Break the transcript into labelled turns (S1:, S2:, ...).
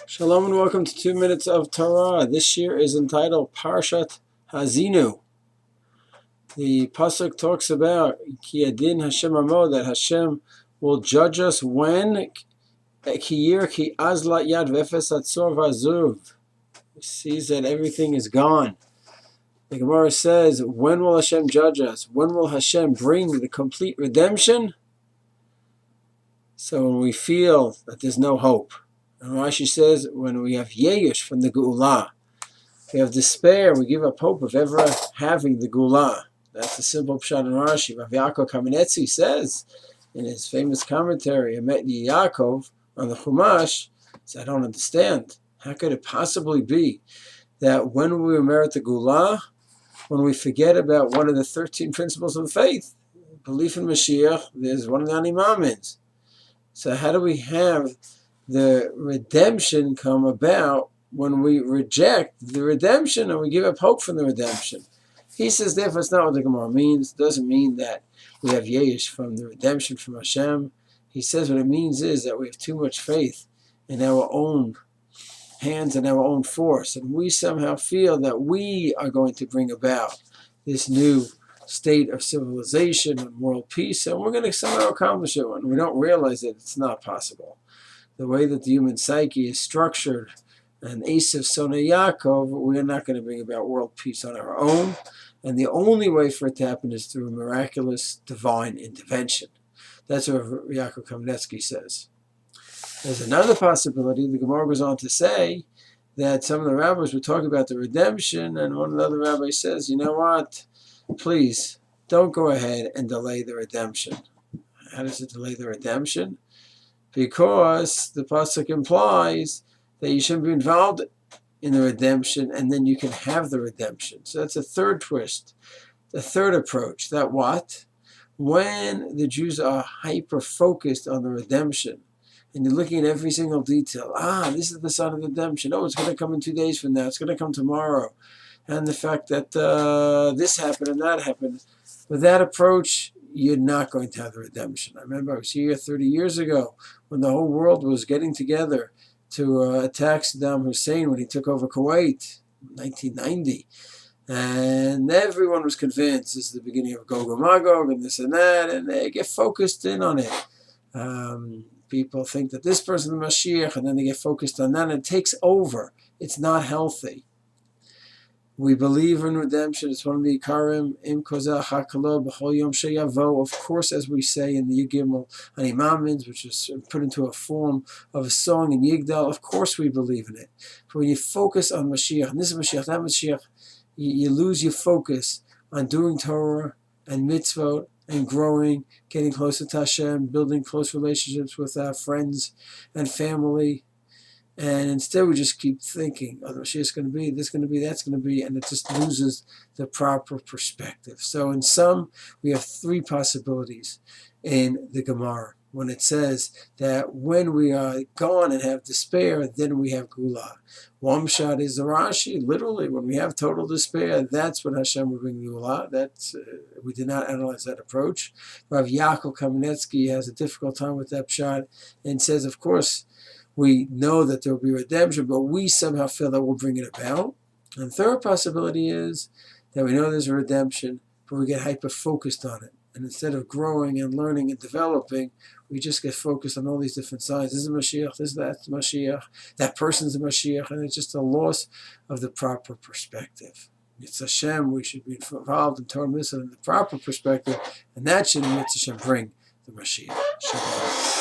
S1: Shalom and welcome to 2 Minutes of Torah. This year is entitled Parshat Haazinu. The pasuk talks about Ki Adin Hashem Amo, that Hashem will judge us when Ki Yir Ki Azlat Yad Vefes Atzor Vazuv. He sees that everything is gone. The Gemara says, when will Hashem judge us? When will Hashem bring the complete redemption? So when we feel that there's no hope. And Rashi says, when we have Yeyush from the Geulah, we have despair, we give up hope of ever having the Geulah. That's the simple pshat in Rashi. Rabbi Kamenetzi says, in his famous commentary, Emet Yaakov, on the Chumash, says, I don't understand. How could it possibly be that when we merit the Geulah, when we forget about one of the 13 principles of faith, belief in Mashiach, there's one of the Animamins. So how do we have the redemption come about when we reject the redemption and we give up hope from the redemption? He says, therefore, it's not what the Gemara means. It doesn't mean that we have Yesh from the redemption from Hashem. He says what it means is that we have too much faith in our own hands and our own force, and we somehow feel that we are going to bring about this new state of civilization and world peace, and we're going to somehow accomplish it when we don't realize that it's not possible. The way that the human psyche is structured, and Esav Sonei Yaakov, we're not going to bring about world peace on our own. And the only way for it to happen is through a miraculous divine intervention. That's what Yaakov Kamenetsky says. There's another possibility. The Gemara goes on to say that some of the rabbis were talking about the redemption, and one of the other rabbis says, you know what? Please, don't go ahead and delay the redemption. How does it delay the redemption? Because the pasuk implies that you shouldn't be involved in the redemption, and then you can have the redemption. So that's a third twist, the third approach. That what? When the Jews are hyper-focused on the redemption, and you're looking at every single detail, this is the sign of redemption. Oh, it's going to come in 2 days from now. It's going to come tomorrow. And the fact that this happened and that happened. With that approach, you're not going to have the redemption. I remember I was here 30 years ago when the whole world was getting together to attack Saddam Hussein when he took over Kuwait in 1990. And everyone was convinced this is the beginning of Gog and Magog and this and that, and they get focused in on it. People think that this person is the Mashiach, and then they get focused on that, and it takes over. It's not healthy. We believe in redemption. It's one of the Ikarim, Im Kozah HaKalo B'chol Yom Sheyavo. Of course, as we say in the Yigimel Animamins, which is put into a form of a song in Yigdal, of course we believe in it. But when you focus on Mashiach, and this is Mashiach, that Mashiach, you lose your focus on doing Torah and mitzvot and growing, getting closer to Hashem, building close relationships with our friends and family. And instead we just keep thinking, oh, the Mashiach is going to be, this going to be, that's going to be, and it just loses the proper perspective. So in sum, we have three possibilities in the Gemara. When it says that when we are gone and have despair, then we have Geulah. One shot is the Rashi, literally, when we have total despair, that's when Hashem will bring Geulah. That's, we did not analyze that approach. Rabbi Yaakov Kamenetsky has a difficult time with that shot and says, of course, we know that there will be redemption, but we somehow feel that we'll bring it about. And the third possibility is that we know there's a redemption, but we get hyper-focused on it. And instead of growing and learning and developing, we just get focused on all these different sides. This is Mashiach, this is that's Mashiach, that person's a Mashiach, and it's just a loss of the proper perspective. It's Hashem, we should be involved in Torah Mitzvah in the proper perspective, and that should, Hashem, bring the Mashiach. Shalom.